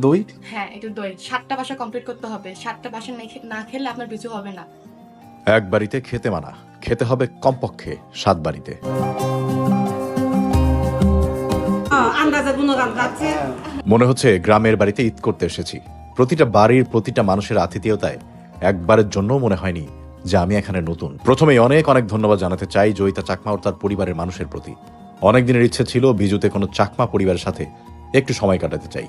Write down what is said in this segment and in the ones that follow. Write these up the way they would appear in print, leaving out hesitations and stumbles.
দই? হ্যাঁ, একটু দই। 7টা বাসা কমপ্লিট করতে হবে। 7টা বাসা না খেলে আপনার বিজু হবে না। এক বাড়িতে খেতে মানা, খেতে হবে কমপক্ষে 7 বাড়িতে। মনে হচ্ছে গ্রামের বাড়িতে ঈদ করতে এসেছি। প্রতিটা বাড়ির প্রতিটা মানুষের আতিথেয়তায় একবারের জন্যও মনে হয়নি যে আমি এখানে নতুন। প্রথমেই অনেক অনেক ধন্যবাদ জানাতে চাই জয়িতা চাকমা ও তার পরিবারের মানুষের প্রতি। অনেক দিনের ইচ্ছে ছিল বিজুতে কোনো চাকমা পরিবারের সাথে একটু সময় কাটাতে চাই,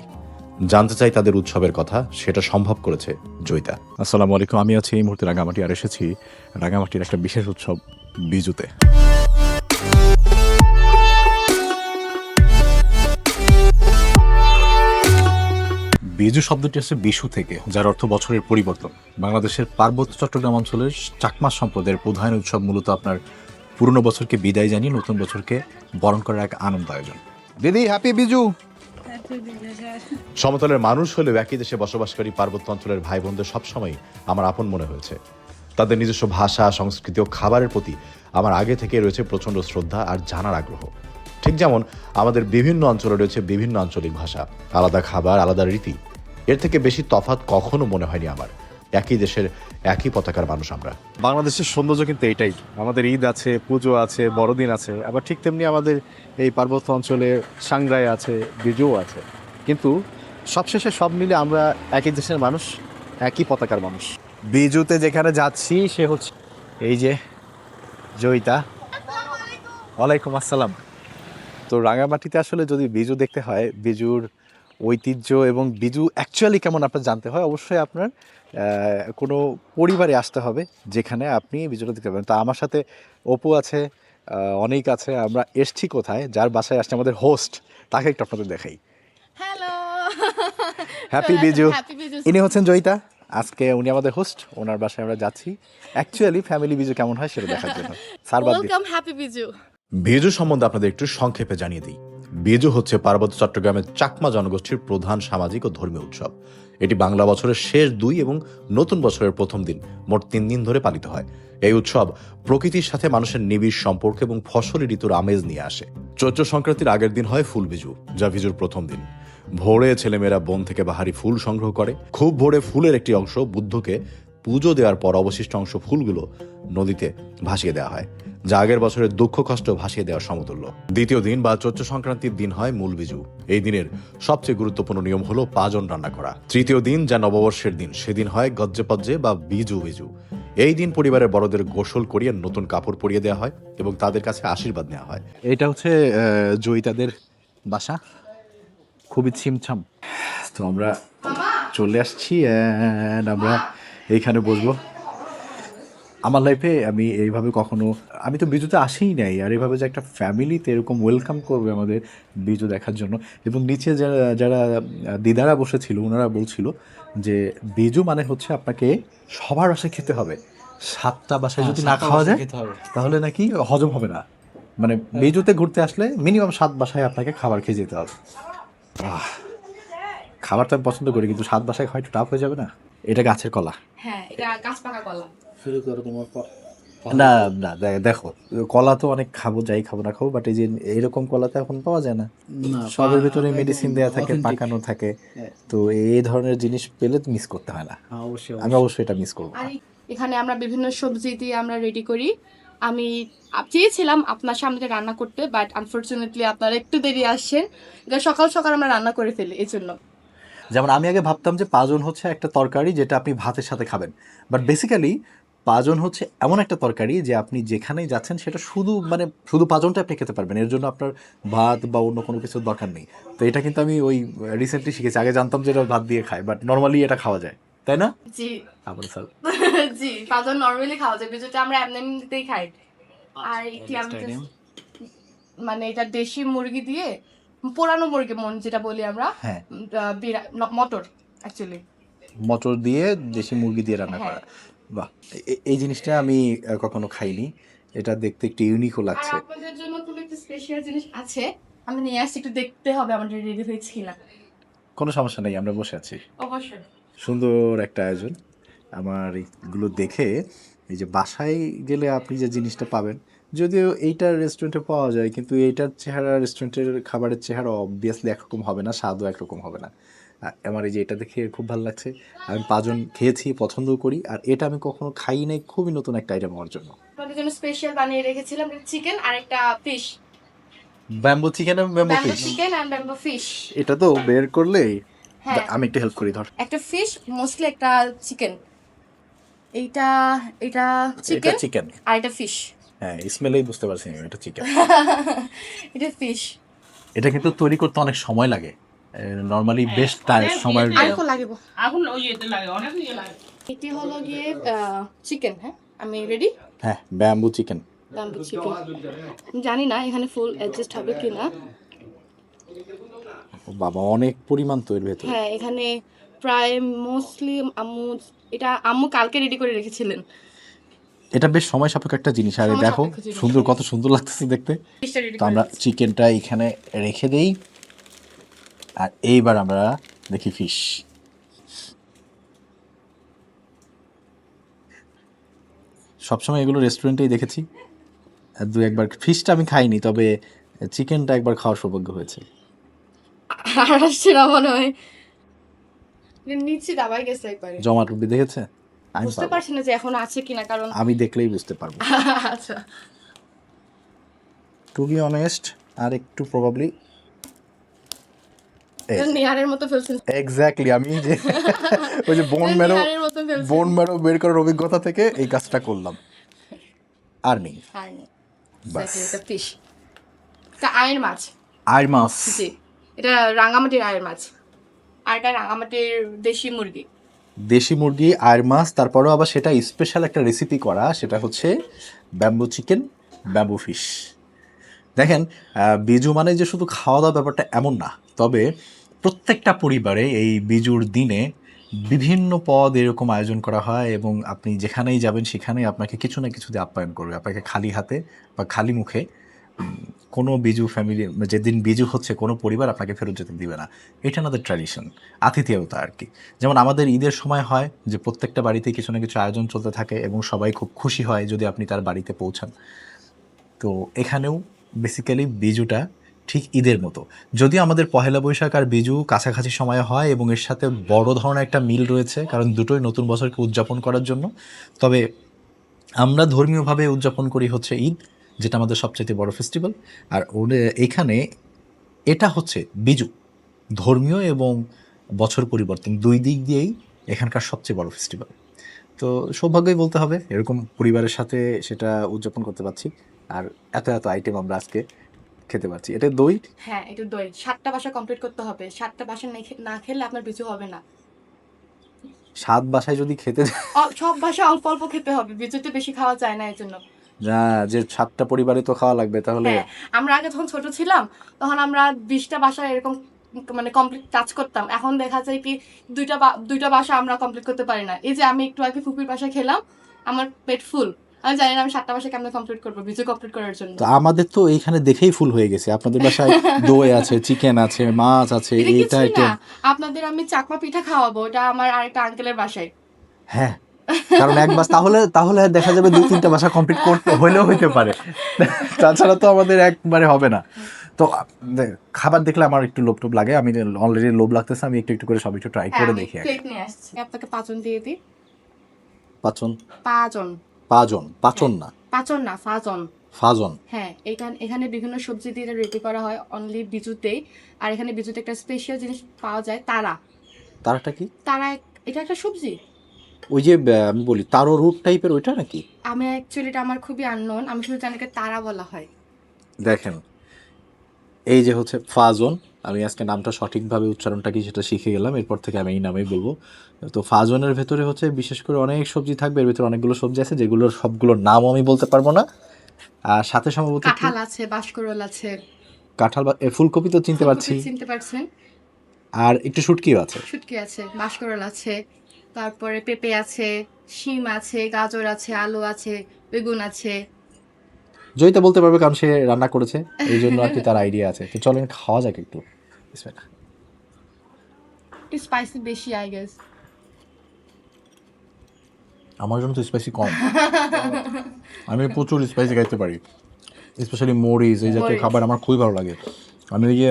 জানতে চাই তাদের উৎসবের কথা। সেটা সম্ভব করেছে জয়িতা। আসসালামু আলাইকুম, আমি আছি এই মুহূর্তে রাঙামাটি, আর এসেছি রাঙামাটির একটা বিশেষ উৎসব বিজুতে। বিজু শব্দটি আসছে বিশু থেকে, যার অর্থ বছরের পরিবর্তন। বাংলাদেশের পার্বত্য চট্টগ্রাম অঞ্চলের চাকমা সম্প্রদায়ের প্রধান উৎসব মূলত আপনার পুরনো বছরকে বিদায় জানিয়ে নতুন বছরকে বরণ করার এক আনন্দ আয়োজন। দিদি হ্যাপি বিজু। সমতলের মানুষ হলেও একই দেশে বসবাসকারী পার্বত্য অঞ্চলের ভাই বোনদের সবসময় আমার আপন মনে হয়েছে। তাদের নিজস্ব ভাষা, সংস্কৃতি ও খাবারের প্রতি আমার আগে থেকে রয়েছে প্রচণ্ড শ্রদ্ধা আর জানার আগ্রহ। ঠিক যেমন আমাদের বিভিন্ন অঞ্চলে রয়েছে বিভিন্ন আঞ্চলিক ভাষা, আলাদা খাবার, আলাদা রীতি। এর থেকে বেশি তফাৎ কখনো মনে হয়নি আমার। একই দেশের একই পতাকার মানুষ আমরা। বাংলাদেশের সৌন্দর্য কিন্তু এটাই। আমাদের ঈদ আছে, পুজো আছে, বড়দিন আছে, আবার ঠিক তেমনি আমাদের এই পার্বত্য অঞ্চলে সাংগ্রাই আছে, বিজুও আছে। কিন্তু সবশেষে সব মিলে আমরা একই দেশের মানুষ, একই পতাকার মানুষ। বিজুতে যেখানে যাচ্ছি সে হচ্ছে এই যে জয়িতা। ওয়ালাইকুম আসসালাম। তো রাঙামাটিতে আসলে যদি বিজু দেখতে হয়, বিজুর ঐতিহ্য এবং বিজু অ্যাকচুয়ালি কেমন আপনার জানতে হয়, অবশ্যই আপনার কোনো পরিবারে আসতে হবে যেখানে আপনি বিজুটা দেখতে পাবেন। তো আমার সাথে অপু আছে, অনেক আছে। আমরা এসছি কোথায়, যার বাসায় আসছে আমাদের হোস্ট, তাকে একটু আপনাদের দেখাই। হ্যালো। হ্যাপি বিজু। ইনি হচ্ছেন জয়িতা, আজকে উনি আমাদের হোস্ট। ওনার বাসায় আমরা যাচ্ছি অ্যাকচুয়ালি ফ্যামিলি বিজু কেমন হয় সেটা দেখার জন্য। Welcome happy Biju. বিজু সম্বন্ধে আপনাদের একটু সংক্ষেপে জানিয়ে দিই। বিজু হচ্ছে পার্বত্য চট্টগ্রামের চাকমা জনগোষ্ঠীর প্রধান সামাজিক ও ধর্মীয় উৎসব। এটি বাংলা বছরের শেষ 2 এবং নতুন বছরের প্রথম দিন, মোট 3 দিন ধরে পালিত হয়। এই উৎসব প্রকৃতির সাথে মানুষের নিবিড় সম্পর্ক এবং ফসলি ঋতুর আমেজ নিয়ে আসে। চৈত্র সংক্রান্তির আগের দিন হয় ফুল বিজু, যা বিজুর প্রথম দিন। ভোরে ছেলেমেয়েরা বন থেকে বাহারি ফুল সংগ্রহ করে। খুব ভোরে ফুলের একটি অংশ বুদ্ধকে পুজো দেওয়ার পর অবশিষ্ট অংশ ফুলগুলো নদীতে ভাসিয়ে দেওয়া হয়, যা আগের বছরের দুঃখ কষ্ট ভাসিয়ে দেওয়ার সমতুল্য। দ্বিতীয় দিন বা চৈত্র সংক্রান্তির দিন হয় মূল বিজু। এই দিনের সবচেয়ে গুরুত্বপূর্ণ নিয়ম হলো পাজন রান্না করা। তৃতীয় দিন, যা নববর্ষের দিন, সেদিন হয় গজ্জে পজ্জে বা বিজু বিজু। এই দিন পরিবারের বড়দের গোসল করিয়ে নতুন কাপড় পরিয়ে দেওয়া হয় এবং তাদের কাছে আশীর্বাদ নেওয়া হয়। এটা হচ্ছে জয়িতাদের বাসা, খুবই ছিমছাম। তো আমরা চলে আসছি and আমরা এইখানে বসবো। আমার লাইফে আমি এইভাবে কখনো, আমি তো বিজুতে আসিই নাই, আর এইভাবে যে একটা ফ্যামিলিতে এরকম ওয়েলকাম করবে আমাদের বিজু দেখার জন্য। এবং নিচে যারা যারা দিদারা বসেছিল ওনারা বলছিল যে বিজু মানে হচ্ছে আপনাকে সবার বাসায় খেতে হবে, 7টা বাসায় যদি না খাওয়া যায় তাহলে নাকি হজম হবে না। মানে বিজুতে ঘুরতে আসলে মিনিমাম 7 বাসায় আপনাকে খাবার খেয়ে যেতে হবে। খাবার তো আমি পছন্দ করি, কিন্তু 7 বাসায় খাওয়া একটু টাফ হয়ে যাবে না? এটা গাছের কলা। হ্যাঁ, এটা গাছ পাকা কলা। না না, দেখো, কলা তো অনেক খাবো, যাই খাবো না খাবো, বাট এই যে এরকম কলা তো এখন পাওয়া যায় না। সবের ভিতরে মেডিসিন দেওয়া থাকে, পাকানো থাকে। তো এই ধরনের জিনিস পেলে মিস করতে হয় না। আমি অবশ্যই এটা মিস করবো। আর এখানে আমরা বিভিন্ন সবজি দিয়ে আমরা রেডি করি। আমি চেয়েছিলাম আপনার সামনে রান্না করতে, বাট আনফরচুনেটলি আপনারা একটু দেরি আসছেন। এটা সকাল সকাল আমরা রান্না করে ফেলি, এই জন্য। যেমন আমি আগে ভাবতাম যে পাজন হচ্ছে একটা তরকারি যেটা আপনি ভাতের সাথে খাবেন, বাট বেসিক্যালি পাজন হচ্ছে এমন একটা তরকারি যে আপনি যেখানেই যাচ্ছেন সেটা শুধু পাজনটা আপনি খেতে পারবেন, এর জন্য আপনার ভাত বা অন্য কোনো কিছুর দরকার নেই। তো এটা কিন্তু আমি ওই রিসেন্টলি শিখেছি। আগে জানতাম যে এটা ভাত দিয়ে খায়, বাট নর্মালি এটা খাওয়া যায়, তাই না? জি। আবার স্যার জি, পাজন নরমালি খাওয়া যায়, বিজুটা আমরা এমনিতেই খাই। আর এটি আমি মানে এটা দেশি মুরগি দিয়ে, পোড়ানো মুরগি যেটা বলি আমরা, হ্যাঁ, মটর অ্যাকচুয়ালি মটর দিয়ে দেশি মুরগি দিয়ে রান্না করা। বাহ, এই জিনিসটা আমি কখনো খাইনি। এটা দেখতে একটু ইউনিকও আর লাগছে। আপনাদের জন্য খুব একটা স্পেশাল জিনিস আছে, আমি নিয়ে আসছি, একটু দেখতে হবে আমাদের রেডি হয়েছে কিনা। কোনো সমস্যা নেই, আমরা বসে আছি। অবশ্যই। সুন্দর একটা আয়োজন। আমার এইগুলো দেখে, এই যে বাসায় গেলে আপনি যে জিনিসটা পাবেন, যদিও এইটার রেস্টুরেন্টে পাওয়া যায়, কিন্তু এইটার চেহারা রেস্টুরেন্টের খাবারের চেহারা অবভিয়াসলি একরকম হবে না, স্বাদও একরকম হবে না। আমার এই যে এটা দেখে খুব ভালো লাগছে। আমি পাঁচজন খেয়েছি, পছন্দও করি, আর এটা আমি কখনো খাই নাই, খুবই নতুন একটা আইটেম আমার জন্য। আপনাদের জন্য স্পেশাল বানিয়ে রেখেছিলাম চিকেন আর একটা ফিশ, ব্যাম্বো চিকেন এবং bamboo bamboo fish. Chicken and bamboo fish. এটা তো বের করলেই হ্যাঁ, আমি একটু হেল্প করি, ধর। একটা ফিশ, মোস্টলি একটা চিকেন। এইটা এটা এটা চিকেন চিকেন। আর এটা ফিশ। হ্যাঁ, স্মেলেই বুঝতে পারছি আমি এটা চিকেন। এটা ফিশ। এটা কিন্তু তৈরি করতে অনেক সময় লাগে, নর্মালি বেশ সময়ের। আরেকটু লাগিব। আগুন ওই ইয়েতে লাগে, অনেক ইয়ে লাগে। এটি হলো গিয়ে চিকেন। হ্যাঁ, আমি রেডি। হ্যাঁ, ব্যাম্বু চিকেন। ব্যাম্বু চিকেন, জানি না এখানে ফুল অ্যাডজাস্ট হবে কিনা। বাবা, অনেক পরিমাণ তো এর ভেতরে। হ্যাঁ, এখানে প্রায় মোস্টলি আম্মু কালকে রেডি করে রেখেছিলেন। এটা বেশ সময় সাপেক্ষ একটা জিনিস, আর সময় দেখো সাপেক্ষ জিনিস। সুন্দর, কত সুন্দর লাগতেছে দেখতে। ফিশটা রেডি তো করে আমরা রেখেছি। চিকেনটা এখানে রেখে দেই, আর এইবার আমরা দেখি ফিশ। সবসময় এগুলো রেস্টুরেন্টেই দেখেছি, আর দু একবার ফিশটা আমি খাইনি, তবে চিকেনটা একবার খাওয়ার সৌভাগ্য হয়েছে। আর আসছে না মনে হয়, নিচে দাবাই গেছে একবারে। জমাট রুটি দেখেছে? আমি বুঝতে পারবো। পারছি না যে এখন আছে কিনা, কারণ আমি দেখলেই বুঝতে পারবো। আচ্ছা টু বি অনেস্ট, আর একটু প্রবাবলি নিহারের মতো ফেলছেন। এক্স্যাক্টলি, আমি যে ওই যে নিহারের মতো ফেলছেন। বোন ম্যারো বের করার অভিজ্ঞতা থেকে এই কাজটা করলাম, আর নেই। আর নেই। বাস। Exactly, এটা ফিশ, এটা আয়ের মাছ। আর মাছ। জি, এটা রাঙামাটির আয়ের মাছ, আর এটা রাঙামাটির দেশি মুরগি। দেশি মুরগি, আর মাছ, তারপরেও আবার সেটা স্পেশাল একটা রেসিপি করা, সেটা হচ্ছে ব্যাম্বু চিকেন, ব্যাম্বু ফিশ। দেখেন, বিজু মানে যে শুধু খাওয়া দাওয়া ব্যাপারটা এমন না, তবে প্রত্যেকটা পরিবারে এই বিজুর দিনে বিভিন্ন পদ এরকম আয়োজন করা হয়, এবং আপনি যেখানেই যাবেন সেখানেই আপনাকে কিছু না কিছু দিয়ে আপ্যায়ন করবে। আপনাকে খালি হাতে বা খালি মুখে কোনো বিজু ফ্যামিলি, যেদিন বিজু হচ্ছে, কোনো পরিবার আপনাকে ফেরত যেতে দিবে না। এটা আমাদের ট্র্যাডিশন, আতিথেয়তা আর কি। যেমন আমাদের ঈদের সময় হয় যে প্রত্যেকটা বাড়িতে কিছু না কিছু আয়োজন চলতে থাকে, এবং সবাই খুব খুশি হয় যদি আপনি তার বাড়িতে পৌঁছান। তো এখানেও বেসিক্যালি বিজুটা ঠিক ঈদের মতো, যদিও আমাদের পহেলা বৈশাখ আর বিজু কাছাকাছি সময়ে হয়, এবং এর সাথে বড় ধরনের একটা মিল রয়েছে, কারণ দুটোই নতুন বছরকে উদযাপন করার জন্য। তবে আমরা ধর্মীয়ভাবে উদযাপন করি হচ্ছে ঈদ, যেটা আমাদের সবচেয়ে বড় ফেস্টিভ্যাল। আর এখানে এটা হচ্ছে বিজু, ধর্মীয় এবং বছর পরিবর্তন দুই দিক দিয়েই এখানকার সবচেয়ে বড় ফেস্টিভ্যাল। তো সৌভাগ্যই বলতে হবে, এরকম পরিবারের সাথে সেটা উদযাপন করতে পারছি, আর এত এত আইটেম আমরা আজকে খেতে পারছি। এটা দই। হ্যাঁ, এটা দই 7টা বাসা কমপ্লিট করতে হবে। 7টা বাসা না খেলে আপনার কিছু হবে না। 7 বাসায় যদি খেতে সব বাসা অল্প অল্প খেতে হবে, বিজুতে বেশি খাওয়া যায় না, এর জন্য। না, যে 7টা পরিবারে তো খাওয়া লাগবে তাহলে। হ্যাঁ, আমরা আগে যখন ছোট ছিলাম তখন আমরা 20টা বাসা এরকম মানে কমপ্লিট টাচ করতাম। এখন দেখা যায় কি দুইটা বাসা আমরা কমপ্লিট করতে পারি না। এই যে আমি একটু আগে ফুপির বাসায় খেলাম, আমার পেট ফুল। আমি জানি না আমি 7টা বাসা কেমন কমপ্লিট করবো বিজু কমপ্লিট করার জন্য। তো আমাদের তো এইখানে দেখেই ফুল হয়ে গেছে, আপনাদের বাসায় দই আছে, চিকেন আছে, মাছ আছে, এটা এইটা কিছুই আইটেম। না, আপনাদের আমি চাকমা পিঠা খাওয়াবো, এটা আমার আরেকটা আঙ্কেলের বাসায়। হ্যাঁ, কারণ এক বাস তাহলে দেখা যাবে 2-3টা বাসা কমপ্লিট করতে হইলেও হইতে পারে, তাছাড়া তো আমাদের একবারে হবে না। তো খাবার দেখলে আমার একটু লোভ টোভ লাগে, আমি অলরেডি লোভ লাগতেছে, আমি একটু একটু করে সব একটু ট্রাই করে দেখি। প্লেট নিয়ে আসছি, আপনাকে পাঁচন দিয়ে দিই। পাচন পাঁচন পাচন না, পাঁচন না, ফাজন। ফাজন। হ্যাঁ, এখানে বিভিন্ন সবজি দিয়ে রেডি করা হয় অনলি বিজুতেই। আর এখানে বিজুতে একটা স্পেশাল জিনিস পাওয়া যায়, তারাটা কি? এটা একটা সবজি। ওই যে আমি বলি তারো রুট টাইপের, ওইটা নাকি? আমি অ্যাকচুয়ালি এটা আমার খুবই আননোন, আমি শুধু জানি এটাকে তারা বলা হয়। দেখেন, এই যে হচ্ছে ফাজন, আমি আজকে নামটা সঠিকভাবে উচ্চারণটা কি সেটা শিখে গেলাম, এরপর থেকে আমি এই নামেই বলবো। তো ফাজনের ভেতরে হচ্ছে বিশেষ করে অনেক সবজি থাকবে, এর ভেতরে অনেকগুলো সবজি আছে যেগুলোর সবগুলোর নামও আমি বলতে পারবো না। আর সাথে সম্ভবত কাঁঠাল আছে, বাঁশকরল আছে, কাঁঠাল বা ফুলকপি তো চিনতে পারছি, ফুলকপি চিনতে পারছেন, আর একটু শুটকিও আছে। শুটকি আছে, বাঁশকরল আছে, তারপরে পেঁপে আছে, শিম আছে, গাজর আছে, আলু আছে, বেগুন আছে। জয়িতা বলতে পারবে কারণ সে রান্না করেছে, এই জন্য আর কি তার আইডিয়া আছে। তো চলেন খাওয়া যাক একটু। বিসমিল্লাহ। একটু স্পাইসি বেশি, আই গেস। আমার জন্য তো স্পাইসি কম, আমি প্রচুর স্পাইসি খাইতে পারি, স্পেশালি মরিচ এই জাতীয় মরিচ। খাবার আমার খুবই ভালো লাগে। আমি ওই যে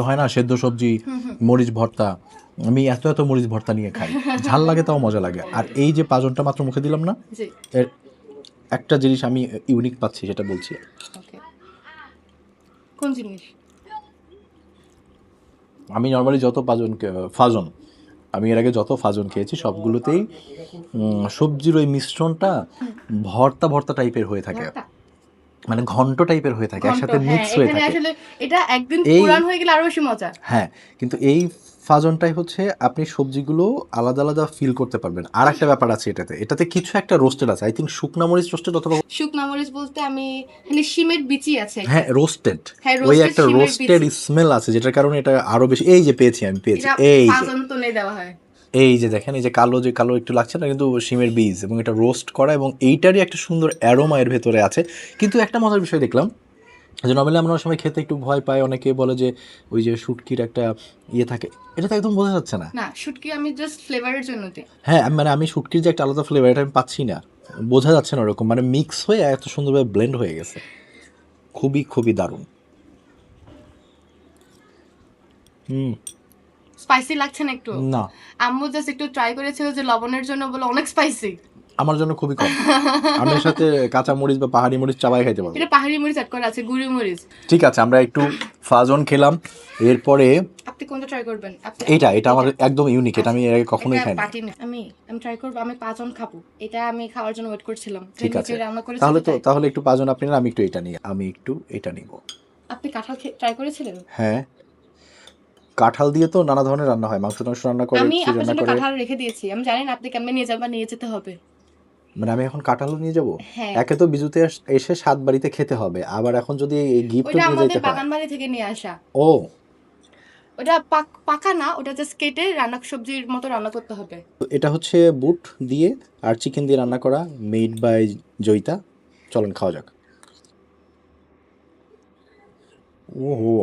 হয় না সেদ্ধ সবজি, মরিচ ভর্তা, আমি এত এত মরিচ ভর্তা নিয়ে খাই, ঝাল লাগে তাও মজা লাগে। আর এই যে পাঁচনটা মাত্র মুখে দিলাম না, জি এর একটা জিনিস আমি ইউনিক পাচ্ছি, সেটা বলছি। ওকে কোন জিনিস? আমি নর্মালি যত ফাজন আমি এর আগে যত ফাজন খেয়েছি সবগুলোতেই সবজির ওই মিশ্রণটা ভর্তা ভর্তা টাইপের হয়ে থাকে, ভর্তা? মানে ঘন্ট টাইপের হয়ে থাকে, ঘন্ট, একসাথে হ্যাঁ, মিক্স হয়ে এখানে থাকে। আসলে এটা একদিন এই- পুরান হয়ে গেলে আরো বেশি মজা। হ্যাঁ, কিন্তু এই ফাজনটাই হচ্ছে আপনি সবজিগুলো আলাদা আলাদা ফিল করতে পারবেন। আর একটা ব্যাপার আছে এটাতে, এটাতে কিছু একটা রোস্টেড আছে, আই থিঙ্ক শুকনা মরিচ রোস্টেড অথবা শুকনা মরিচ বলতে আমি এখানে শিমের বিচি আছে একটা। হ্যাঁ রোস্টেড, হ্যাঁ, ওই roasted একটা শিমের রোস্টেড বিচি। স্মেল আছে যেটার কারণে এটা আরো বেশি। এই যে পেয়েছি, আমি পেয়েছি, এটা এই যে পাঁচন তো নেই দেওয়া হয়। এই যে দেখেন, এই যে কালো একটু লাগছে না, কিন্তু শিমের বীজ, এবং এটা রোস্ট করা, এবং এইটারই একটা সুন্দর অ্যারোমা এর ভেতরে আছে। কিন্তু একটা মজার বিষয় দেখলাম যে নর্মালি আমরা অনেক সময় খেতে একটু ভয় পাই, অনেকে বলে যে ওই যে শুটকির একটা ইয়ে থাকে, এটা তো একদম বোঝা যাচ্ছে না। না, শুটকি আমি জাস্ট ফ্লেভারের জন্য দিই। হ্যাঁ, মানে আমি শুটকির যে একটা আলাদা ফ্লেভার, এটা আমি পাচ্ছি না, বোঝা যাচ্ছে না ওরকম, মানে মিক্স হয়ে এত সুন্দরভাবে ব্লেন্ড হয়ে গেছে, খুবই খুবই দারুণ। স্পাইসি লাগছে না একটু? না, আম্মু জাস্ট একটু ট্রাই করেছিল যে লবণের জন্য, বলে অনেক স্পাইসি। আমার জন্য খুবই কম। আমি এর সাথে কাঁচা মরিচ বা পাহাড়ি মরিচ চাবাই খাইতে পারবো। এটা পাহাড়ি মরিচ অ্যাড করা আছে, গুঁড়ি মরিচ। ঠিক আছে, আমরা একটু ফাজন খেলাম, এরপরে আপনি কোনটা ট্রাই করবেন? এটা আমার একদম ইউনিক, এটা আমি এর আগে কখনোই এটা খাইনি। পাটি না। আমি ট্রাই করব, আমি পাঁচন খাবো। এটা আমি খাওয়ার জন্য ওয়েট করছিলাম। ঠিক আছে, রান্না করেছি তাহলে একটু পাজন আপনি না, আমি একটু এটা নিব। আপনি কাঁঠাল ট্রাই করেছিলেন? হ্যাঁ, কাঁঠাল দিয়ে তো নানা ধরনের রান্না হয়, মাংস টাংস রান্না করে, আমি খিচুড়ি আপনার রান্না জন্য করে। কাঁঠাল রেখে দিয়েছি, আমি জানি না আপনি কেমনে নিয়ে যাবেন বা নিয়ে যেতে হবে। মানে আমি এখন কাঁঠালও নিয়ে যাব? হ্যাঁ। একে তো বিজুতে এসে 7 বাড়িতে খেতে হবে, আবার এখন যদি এই গিফট ওটা নিয়ে আমাদের যেতে হয়। বাগান বাড়ি থেকে নিয়ে আসা। ও, ওটা পাকা না, ওটা জাস্ট কেটে রান্না সবজির মতো রান্না করতে হবে। তো এটা হচ্ছে বুট দিয়ে আর চিকেন দিয়ে রান্না করা, মেড বাই জয়িতা। চলেন খাওয়া যাক। ওহো,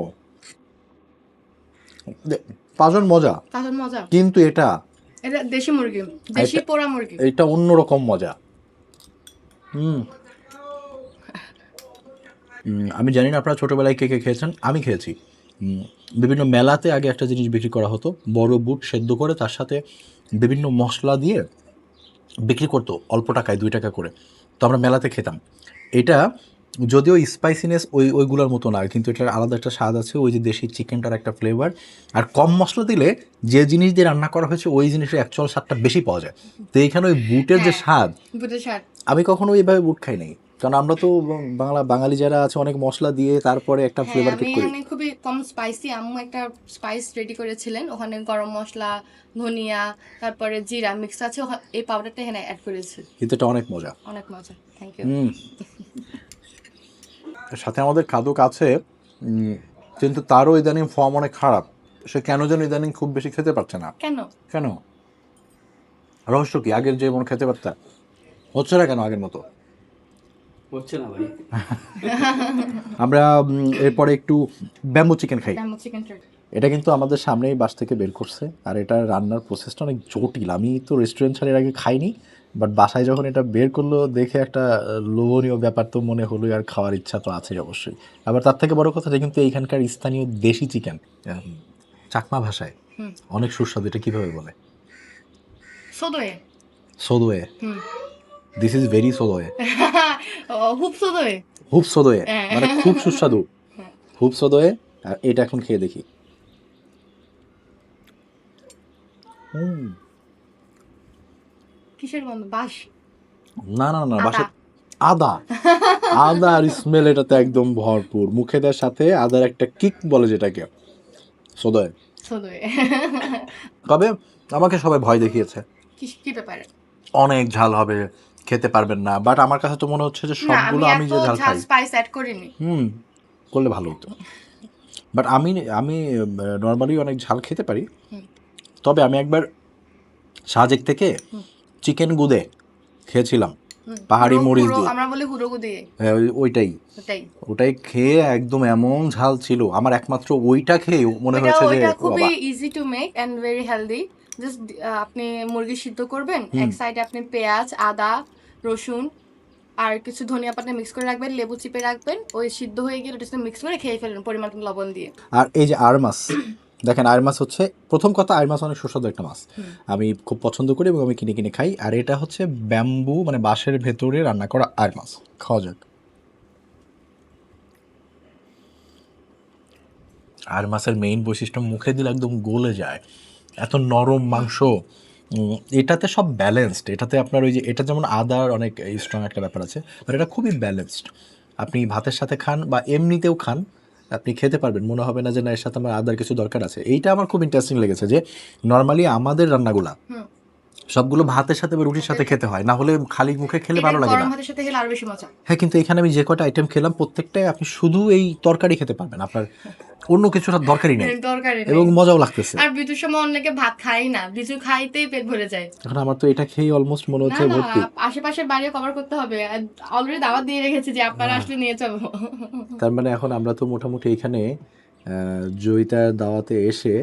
পাঁচজন মজা, কাঁঠাল মজা। কিন্তু এটা দেশি মুরগি, দেশি পোড়া মুরগি। এটা অন্যরকম মজা। আমি জানি না আপনারা ছোটবেলায় কে কে খেয়েছেন, আমি খেয়েছি। বিভিন্ন মেলাতে আগে একটা জিনিস বিক্রি করা হতো, বড় বুট সেদ্ধ করে তার সাথে বিভিন্ন মশলা দিয়ে বিক্রি করতো অল্প টাকায়, 2 টাকা করে। তো আমরা মেলাতে খেতাম এটা, যদিও স্পাইসিনেস ওইগুলোর মতো না, কিন্তু এটার আলাদা একটা স্বাদ আছে, ওই যে দেশি চিকেনটার একটা ফ্লেভার। আর কম মশলা দিলে যে জিনিস দিয়ে রান্না করা হয়েছে ওই জিনিসের অ্যাকচুয়াল স্বাদটা বেশি পাওয়া যায়। তো এইখানে ওই বুটের যে স্বাদ, বুটের স্বাদ। আমি কখনো এইভাবে বুট খাই নাই, কারণ আমরা তো বাঙালি যারা আছে অনেক মশলা দিয়ে তারপরে একটা হ্যাঁ, ফ্লেভার আমি কিট করি। এখানে খুবই কম স্পাইসি। আম্মু একটা স্পাইস রেডি করেছিলেন, ওখানে গরম মশলা, ধনিয়া, তারপরে জিরা মিক্স আছে, এই পাউডারটা এখানে অ্যাড করেছি। কিন্তু এটা অনেক মজা। অনেক মজা, থ্যাংক ইউ। সাথে আমাদের খাদক আছে, কিন্তু তারও ইদানিং ফর্ম অনেক খারাপ। সে কেন যেন ইদানিং খুব বেশি খেতে পারছে না। কেন? রহস্য কি? আগের যে মন খেতে পারতা, হচ্ছে না কেন আগের মতো? হচ্ছে না ভাই। আমরা এরপরে একটু ব্যাম্বু চিকেন খাই। Bamboo chicken try. এটা কিন্তু আমাদের সামনেই বাস থেকে বের করছে, আর এটা রান্নার প্রসেসটা অনেক জটিল। আমি তো রেস্টুরেন্ট ছাড়া এর আগে খাইনি, বাট বাসায় যখন এটা বের করলো দেখে একটা লোভনীয় ব্যাপার তো মনে হলো, আর খাওয়ার ইচ্ছা তো আছেই অবশ্যই। আবার তার থেকে বড় কথা, এটা কিন্তু এইখানকার স্থানীয় দেশি চিকেন, চাকমা ভাষায় অনেক সুস্বাদু। এটা কিভাবে বলে? সোদোয়ে। সোদোয়ে। দিস ইজ ভেরি সোদোয়ে। হুপ সোদোয়ে। হুপ সোদোয়ে মানে খুব সুস্বাদু। হুপ সোদোয়ে। আর এটা এখন খেয়ে দেখি। কিসের গন্ধ? বাঁশ? না, বাসা আদার স্মেল এটাতে একদম ভরপুর। মুখে দেওয়ার সাথে আদার একটা কিক বলে যেটাকে, সোদোয়ে। তবে আমাকে সবাই ভয় দেখিয়েছে, কি ব্যাপারে? অনেক ঝাল হবে, খেতে পারবেন না। বাট আমার কাছে তো মনে হচ্ছে যে সবগুলো আমি যে ঝাল খাই, স্পাইস অ্যাড করিনি। করলে ভালো হতো। বাট আমি নর্মালি অনেক ঝাল খেতে পারি। তবে আমি একবার সাজেক থেকে চিকেন গুদে খেয়েছিলাম, পাহাড়ি মরিচ দিয়ে। আমরা বলি হুড়োগু দিয়ে। হ্যাঁ, ওটাই খেয়ে একদম এমন ঝাল ছিল, আমার একমাত্র ওইটা খেয়ে মনে হয়েছে যে ওটা খুবই easy to make and very healthy. Just আপনি মুরগি সিদ্ধ করবেন, এক সাইডে আপনি পেঁয়াজ, আদা, রসুন আর কিছু ধনিয়া পাতা মিক্স করে রাখবেন, লেবু চিপে রাখবেন, ওই সিদ্ধ হয়ে গেলে ওটা মিক্স করে খেয়ে ফেলবেন পরিমাণ লবণ দিয়ে। আর এই যে আরমাস, দেখেন আয়ের মাছ হচ্ছে, প্রথম কথা আয়ের মাছ অনেক সুস্বাদু একটা মাছ, আমি খুব পছন্দ করি এবং আমি কিনে কিনে খাই। আর এটা হচ্ছে ব্যাম্বু মানে বাঁশের ভেতরে রান্না করা আয়ের মাছ। খাওয়া যাক। আয়ের মাছের মেইন বৈশিষ্ট্য মুখে দিলে একদম গলে যায়, এত নরম মাংস। এটাতে সব ব্যালেন্সড, এটাতে আপনার ওই যে এটা যেমন আদার অনেক স্ট্রং একটা ব্যাপার আছে, বাট এটা খুবই ব্যালেন্সড। আপনি ভাতের সাথে খান বা এমনিতেও খান, আপনি খেতে পারবেন, মনে হবে না যে না এর সাথে আমার আদার কিছু দরকার আছে। এইটা আমার খুব ইন্টারেস্টিং লেগেছে যে নর্মালি আমাদের রান্নাগুলা সবগুলো ভাতের সাথে বা রুটির সাথে খেতে হয়, না হলে খালি মুখে খেলে ভালো লাগে না। গরম ভাতের সাথে খেলে আরো বেশি মজা। হ্যাঁ, কিন্তু এখানে আমি যে কটা আইটেম খেলাম প্রত্যেকটাই আপনি শুধু এই তরকারি খেতে পারবেন, আপনার অন্য কিছুর দরকারই নেই, দরকারই নেই। এবং মজাও লাগতেছে। আর বিজুর সময় অনেকে ভাত খাই না, বিজু খাইতেই পেট ভরে যায়। এখন আমার তো এটা খেয়ে অলমোস্ট মনে না হচ্ছে না, ভর্তি। আশেপাশের বাড়িও কভার করতে হবে, অলরেডি দাওয়াত দিয়ে রেখেছি যে আপনারা আসলে নিয়ে যাবো। তার মানে এখন আমরা তো মোটামুটি এখানে জয়িতার দাওয়াতে এসে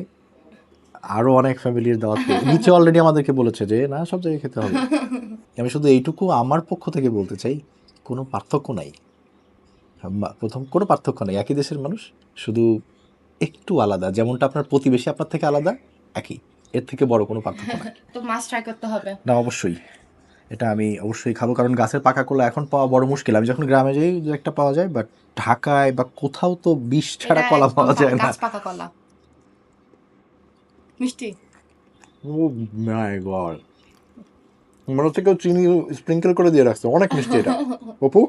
আরো অনেক ফ্যামিলির দাওয়াত পেয়ে নিচে অলরেডি আমাদেরকে বলেছে যে না সব জায়গায় খেতে হবে। আমি শুধু এইটুকু আমার পক্ষ থেকে বলতে চাই, কোনো পার্থক্য নাই। প্রথম কোনো পার্থক্য নেই, একই দেশের মানুষ, শুধু একটু আলাদা। যেমনটা আপনার প্রতিবেশী আপনার থেকে আলাদা, একই, এর থেকে বড় কোনো পার্থক্য নাই। তো মাছ ট্রাই করতে হবে। না অবশ্যই, এটা আমি অবশ্যই খাবো, কারণ গাছের পাকা কলা এখন পাওয়া বড় মুশকিল। আমি যখন গ্রামে যাই দু একটা পাওয়া যায়, বাট ঢাকায় বা কোথাও তো বিষ ছাড়া এটা কলা একদম পাওয়া যায় না। গাছ পাকা কলা, মিষ্টি। ও মাই গড, মনে হচ্ছে কেউ চিনি স্প্রিঙ্কেল করে দিয়ে রাখছে, অনেক মিষ্টি এটা। অপু,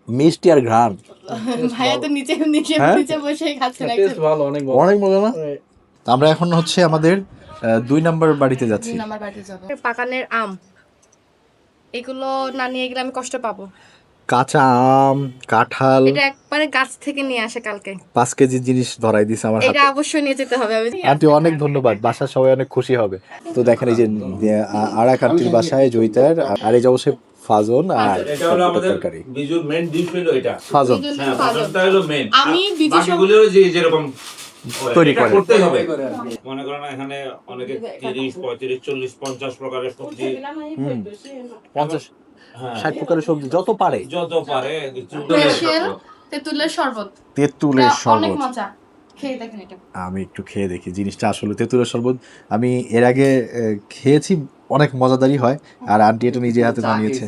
মিষ্টি আর ঘ্রাণ, ভাইয়া তো নিচে নিচে হ্যাঁ? নিচে বসেই খাচ্ছে না। ভালো, অনেক অনেক মজা না? আমরা এখন হচ্ছে আমাদের 2 নম্বর বাড়িতে যাচ্ছি। আমার বাড়িতে যাবে। পাকানের আম, এগুলো না নিয়ে গেলে আমি কষ্ট পাবো। কাঁচা আম, কাঁঠাল, এটা একবারে গাছ থেকে নিয়ে আসে কালকে। 5 কেজির জিনিস ধরাই দিছে আমার এটা হাতে। অবশ্যই নিয়ে যেতে হবে। আমি আন্টি অনেক ধন্যবাদ, বাসার সবাই অনেক খুশি হবে। তো দেখেন এই যে আরাক আন্টির বাসায় জয়িতার, আর এই যে অবশ্যই ফাজন আর এটা হলো আমাদের তরকারি। বিজুর মেইন ডিশ হলো এটা। ফাজন হ্যাঁ, ফাজনটা হলো মেইন। আমি বিজুর বাকিগুলো যে যেরকম তৈরি এটা করে। করতেই হবে। মনে করেন এখানে অনেকে 30, 35, 40, 50 প্রকারের সবজি, 50 হ্যাঁ 60 প্রকারের সবজি যত পারে, যত পারে স্পেশাল তেঁতুলের শরবত। তেঁতুলের এটা অনেক শরবত। মজা, খেয়ে দেখেন এটা। আমি একটু খেয়ে দেখি জিনিসটা, আসলে তেঁতুলের শরবত আমি এর আগে খেয়েছি, অনেক মজাদারই হয়। আর আন্টি এটা নিজে হাতে বানিয়েছে।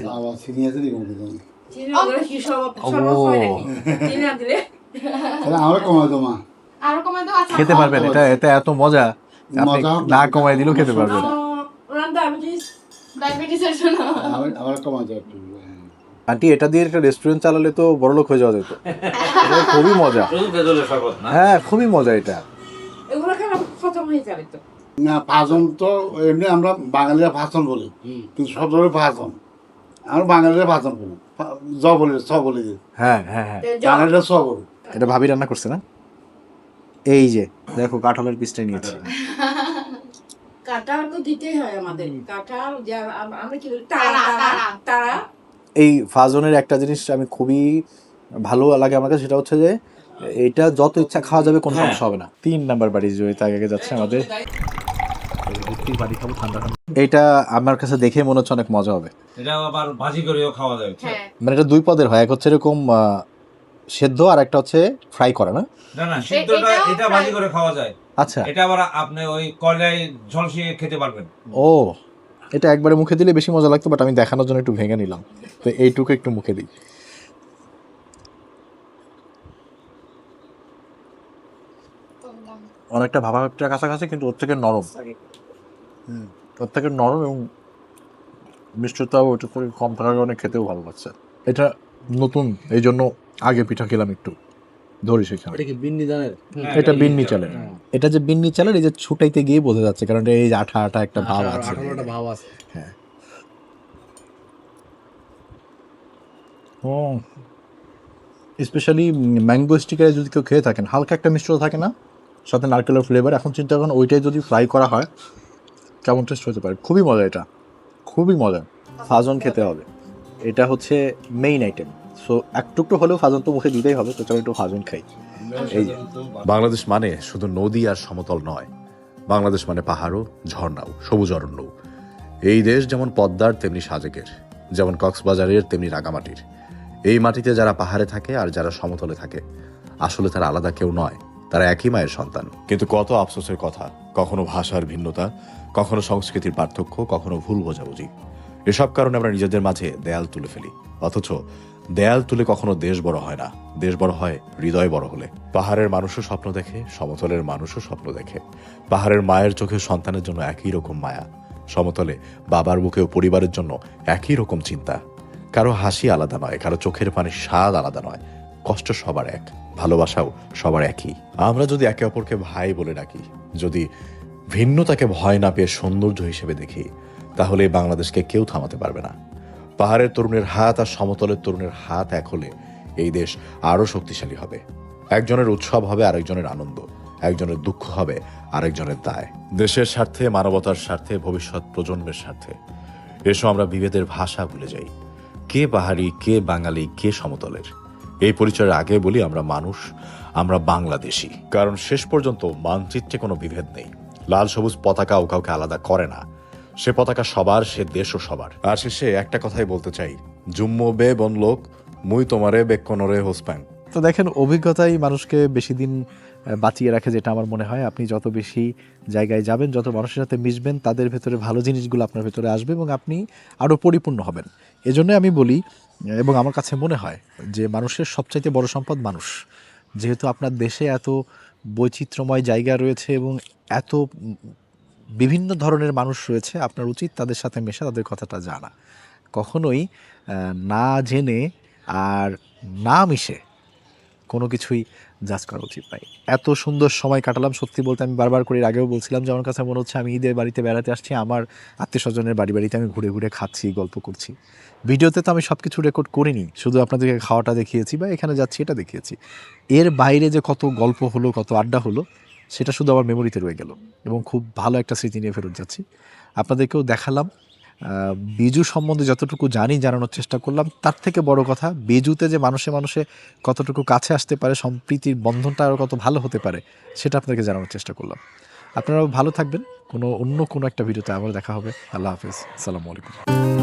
আরো কমাই দাও। আচ্ছা, খেতে পারবেন, এটা এটা এত মজা, আপনি না কমাই দিলেও খেতে পারবেন। ডায়াবেটিসের জন্য। আন্টি এটা দিয়ে একটা রেস্টুরেন্ট চালালে তো বড়লোক হয়ে যাওয়া যেত। এটা খুবই মজা। শুধু তেঁতুলের শরবত না। হ্যাঁ, খুবই মজা এটা। এগুলো খেলে খতম হয়ে যাবে তো। না, ফাজন তো এমনি আমরা বাঙালিরা ফাজন বলি, কিন্তু সব ধরনের ফাজন আমরা বাঙালিরা ফাজন বলি, জ বলি, ছ বলি, হ্যাঁ হ্যাঁ হ্যাঁ, বাঙালিরা ছ বলি। এটা ভাবি রান্না করছে না? এই যে দেখো কাঁঠালের পিসটাই নিয়েছি। কাঁঠাল তো দিতেই হয় আমাদের। কাঁঠাল যা আমরা কি বলি, তারা, তারা। তারা এই ফাজনের একটা জিনিস আমি খুবই ভালো লাগে আমার কাছে, সেটা হচ্ছে যে এটা যত ইচ্ছা খাওয়া যাবে, কোনো সমস্যা হবে না। 3 নাম্বার বাড়ি জয়িতা আগে যাচ্ছে আমাদের। এটা আমার কাছে দেখে মনে হচ্ছে অনেক মজা হবে। এটা আবার ভাজি করেও খাওয়া যায়। হ্যাঁ, মানে এটা 2 পদের হয়, এক হচ্ছে এরকম সেদ্ধ, আর একটা হচ্ছে ফ্রাই করা, না? না না, সিদ্ধটা এটাও এটা ভাজি করে খাওয়া যায়। আচ্ছা, এটা আবার আপনি ওই কয়লায় ঝলসিয়ে খেতে পারবেন। ও এটা একবারে মুখে দিলে বেশি মজা লাগতো, বাট আমি দেখানোর জন্য একটু ভেঙে নিলাম, তো এইটুকু একটু মুখে দিই। অনেকটা ভাবা একটা কাছাকাছি, কিন্তু ওর থেকে নরম, ওর থেকে নরম, এবং মিষ্টতাও ওইটা থেকে কম থাকার কারণে খেতেও ভালো লাগছে। এটা নতুন, এই জন্য আগে পিঠা খেলাম একটু, ধরি সেখানে। এটা কি বিন্নি জানেন? এটা বিন্নি চালের, এটা যে বিন্নি চালের, এই যে ছুটাইতে গিয়ে বোঝা যাচ্ছে, কারণ এই যে আঠা আঠা একটা ভাব আছে। আঠারোটা ভাব আছে। হ্যাঁ। ও স্পেশালি ম্যাঙ্গো স্টিকারে যদি কেউ খেয়ে থাকেন, হালকা একটা মিষ্টতা থাকে না, সাথে নারকেলের ফ্লেভার। এখন চিন্তা করেন ওইটাই যদি ফ্রাই করা হয় কেমন টেস্ট হতে পারে। খুবই মজা, এটা খুবই মজা। ফাজন খেতে হবে, এটা হচ্ছে মেইন আইটেম। সো একটু হলেও ফাজন তো মুখে দিতেই হবে, তো চলো একটু ফাজন খাই। এই যে বাংলাদেশ মানে শুধু নদী আর সমতল নয়, বাংলাদেশ মানে পাহাড়ও, ঝর্ণাও, সবুজ অরণ্য। এই দেশ যেমন পদ্মার তেমনি সাজেকের, যেমন কক্সবাজারের তেমনি রাঙামাটির। এই মাটিতে যারা পাহাড়ে থাকে আর যারা সমতলে থাকে, আসলে তারা আলাদা কেউ নয়, তারা একই মায়ের সন্তান। কিন্তু কত আফসোসের কথা, কখনো ভাষার ভিন্নতা, কখনো সংস্কৃতির পার্থক্য, কখনো ভুল বোঝাবুঝি। এসব কারণে আমরা নিজেদের মাঝে দেয়াল তুলে ফেলি। অথচ দেয়াল তুলে কখনো দেশ বড় হয় না, দেশ বড় হয় হৃদয় বড় হলে। পাহাড়ের মানুষও স্বপ্ন দেখে, সমতলের মানুষও স্বপ্ন দেখে। পাহাড়ের মায়ের চোখে সন্তানের জন্য একই রকম মায়া, সমতলে বাবার বুকেও পরিবারের জন্য একই রকম চিন্তা। কারো হাসি আলাদা নয়, কারো চোখের পানির স্বাদ আলাদা নয়, কষ্ট সবার এক, ভালোবাসাও সবার একই। আমরা যদি একে অপরকে ভাই বলে ডাকি, যদি ভিন্নতাকে ভয় না পেয়ে সৌন্দর্য হিসেবে দেখি, তাহলে এই বাংলাদেশকে কেউ থামাতে পারবে না। পাহাড়ের তরুণের হাত আর সমতলের তরুণের হাত এক হলে এই দেশ আরো শক্তিশালী হবে। একজনের উৎসব হবে আরেকজনের আনন্দ, একজনের দুঃখ হবে আরেকজনের দায়। দেশের স্বার্থে, মানবতার স্বার্থে, ভবিষ্যৎ প্রজন্মের স্বার্থে এসো আমরা বিভেদের ভাষা ভুলে যাই। কে পাহাড়ি, কে বাঙালি, কে সমতলের, এই পরিচয়ের আগে বলি আমরা মানুষ, আমরা বাংলাদেশি। কারণ শেষ পর্যন্ত মানচিত্রে কোনো বিভেদ নেই। লাল সবুজ পতাকাও কাউকে আলাদা করে না, সে পতাকা সবার, সে দেশও সবার। আর শেষে একটা কথাই বলতে চাই, জুম্মো বে বন লোক মুই তোমারে বেকনরে হোসপ্যান। তো দেখেন, অভিজ্ঞতাই মানুষকে বেশি দিন বাঁচিয়ে রাখে, যেটা আমার মনে হয়। আপনি যত বেশি জায়গায় যাবেন, যত মানুষের সাথে মিশবেন, তাদের ভেতরে ভালো জিনিসগুলো আপনার ভেতরে আসবে এবং আপনি আরও পরিপূর্ণ হবেন। এজন্য আমি বলি, এবং আমার কাছে মনে হয় যে মানুষের সবচাইতে বড় সম্পদ মানুষ। যেহেতু আপনার দেশে এত বৈচিত্র্যময় জায়গা রয়েছে এবং এত বিভিন্ন ধরনের মানুষ রয়েছে, আপনার উচিত তাদের সাথে মেশা, তাদের কথাটা জানা। কখনোই না জেনে আর না মিশে কোনো কিছুই জাজ করা উচিত নয়। এত সুন্দর সময় কাটালাম, সত্যি বলতে আমি বারবার করে আগেও বলছিলাম যে আমার কাছে মনে হচ্ছে আমি ঈদের বাড়িতে বেড়াতে আসছি, আমার আত্মীয় স্বজনের বাড়িতে আমি ঘুরে ঘুরে খাচ্ছি, গল্প করছি। ভিডিওতে তো আমি সব কিছু রেকর্ড করিনি, শুধু আপনাদেরকে খাওয়াটা দেখিয়েছি বা এখানে যাচ্ছি এটা দেখিয়েছি। এর বাইরে যে কত গল্প হলো, কত আড্ডা হলো, সেটা শুধু আমার মেমোরিতে রয়ে গেল এবং খুব ভালো একটা স্মৃতি নিয়ে ফেরত যাচ্ছি। আপনাদেরকেও দেখালাম, বিজু সম্বন্ধে যতটুকু জানি জানানোর চেষ্টা করলাম। তার থেকে বড় কথা, বিজুতে যে মানুষে মানুষে কতটুকু কাছে আসতে পারে, সম্প্রীতির বন্ধনটা আরও কত ভালো হতে পারে, সেটা আপনাদেরকে জানানোর চেষ্টা করলাম। আপনারাও ভালো থাকবেন। অন্য কোনো একটা ভিডিওতে আবার দেখা হবে। আল্লাহ হাফেজ, আসসালামু আলাইকুম।